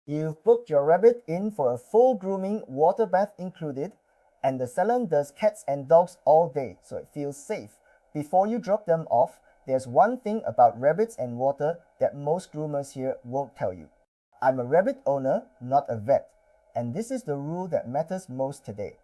You've booked your rabbit in for a full grooming, water bath included, and the salon does cats and dogs all day, so it feels safe. Before you drop them off, there's one thing about rabbits and water that most groomers here won't tell you. I'm a rabbit owner, not a vet, and this is the rule that matters most today.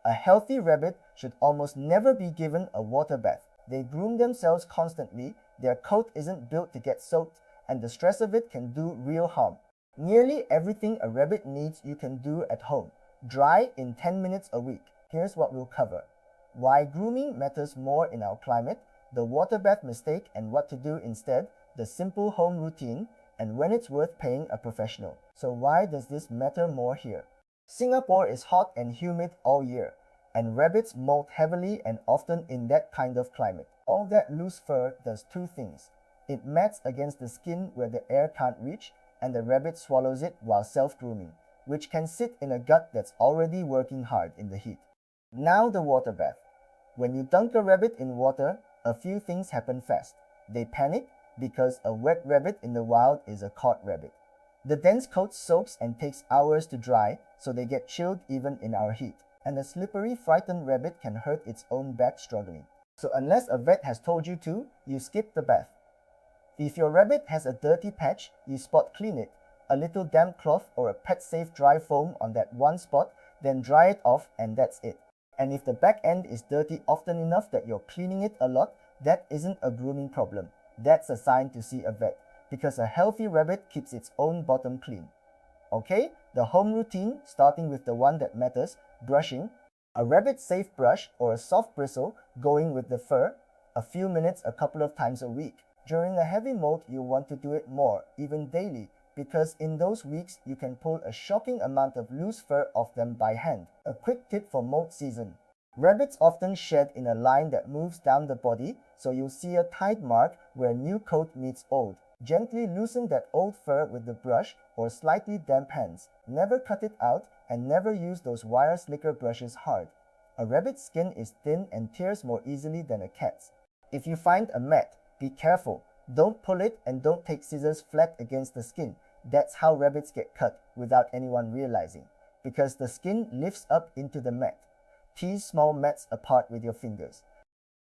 A healthy rabbit should almost never be given a water bath. They groom themselves constantly, their coat isn't built to get soaked, and the stress of it can do real harm. Nearly everything a rabbit needs you can do at home. Dry in 10 minutes a week. Here's what we'll cover. Why grooming matters more in our climate, the water bath mistake and what to do instead, the simple home routine, and when it's worth paying a professional. So why does this matter more here? Singapore is hot and humid all year, and rabbits molt heavily and often in that kind of climate. All that loose fur does two things. It mats against the skin where the air can't reach, and the rabbit swallows it while self-grooming, which can sit in a gut that's already working hard in the heat. Now the water bath. When you dunk a rabbit in water, a few things happen fast. They panic because a wet rabbit in the wild is a caught rabbit. The dense coat soaks and takes hours to dry, so they get chilled even in our heat. And a slippery, frightened rabbit can hurt its own back struggling. So unless a vet has told you to, you skip the bath. If your rabbit has a dirty patch, you spot clean it. A little damp cloth or a pet-safe dry foam on that one spot, then dry it off and that's it. And if the back end is dirty often enough that you're cleaning it a lot, that isn't a grooming problem. That's a sign to see a vet, because a healthy rabbit keeps its own bottom clean. Okay, the home routine, starting with the one that matters, brushing. A rabbit-safe brush or a soft bristle going with the fur, a few minutes a couple of times a week. During a heavy molt, you want to do it more, even daily, because in those weeks you can pull a shocking amount of loose fur off them by hand. A quick tip for molt season. Rabbits often shed in a line that moves down the body, so you'll see a tide mark where new coat meets old. Gently loosen that old fur with the brush or slightly damp hands. Never cut it out and never use those wire slicker brushes hard. A rabbit's skin is thin and tears more easily than a cat's. If you find a mat, be careful. Don't pull it and don't take scissors flat against the skin. That's how rabbits get cut without anyone realizing, because the skin lifts up into the mat. Tease small mats apart with your fingers.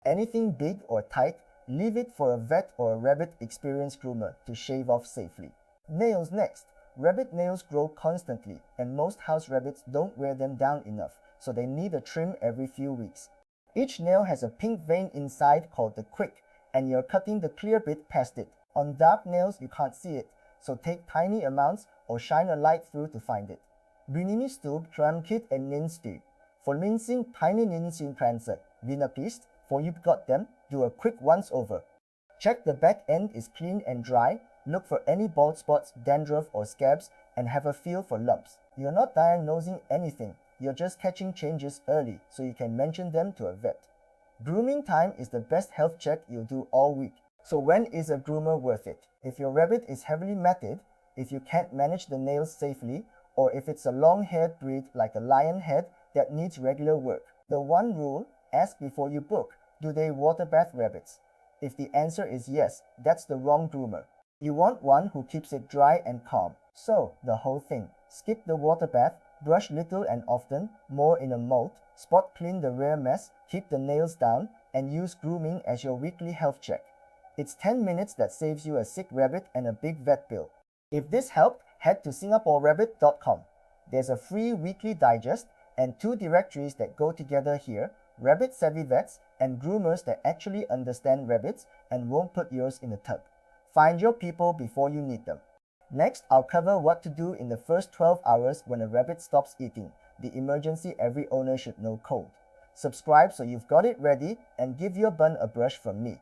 Anything big or tight, leave it for a vet or a rabbit experienced groomer to shave off safely. Nails next. Rabbit nails grow constantly, and most house rabbits don't wear them down enough, so they need a trim every few weeks. Each nail has a pink vein inside called the quick, and you're cutting the clear bit past it. On dark nails, you can't see it, so take tiny amounts or shine a light through to find it. Brynimistub tramkit and ninsti. For mincing tiny ninsinkranser, vinapist, for you've got them, do a quick once over. Check the back end is clean and dry, look for any bald spots, dandruff or scabs, and have a feel for lumps. You're not diagnosing anything, you're just catching changes early so you can mention them to a vet. Grooming time is the best health check you'll do all week. So when is a groomer worth it? If your rabbit is heavily matted, if you can't manage the nails safely, or if it's a long-haired breed like a lion head that needs regular work. The one rule, ask before you book, do they water bath rabbits? If the answer is yes, that's the wrong groomer. You want one who keeps it dry and calm. So, the whole thing. Skip the water bath, brush little and often, more in a molt, spot clean the rear mess, keep the nails down, and use grooming as your weekly health check. It's 10 minutes that saves you a sick rabbit and a big vet bill. If this helped, head to singaporerabbit.com. There's a free weekly digest and 2 directories that go together here, Rabbit Savvy Vets and Groomers that actually understand rabbits and won't put yours in a tub. Find your people before you need them. Next, I'll cover what to do in the first 12 hours when a rabbit stops eating, the emergency every owner should know code. Subscribe so you've got it ready, and give your bun a brush from me.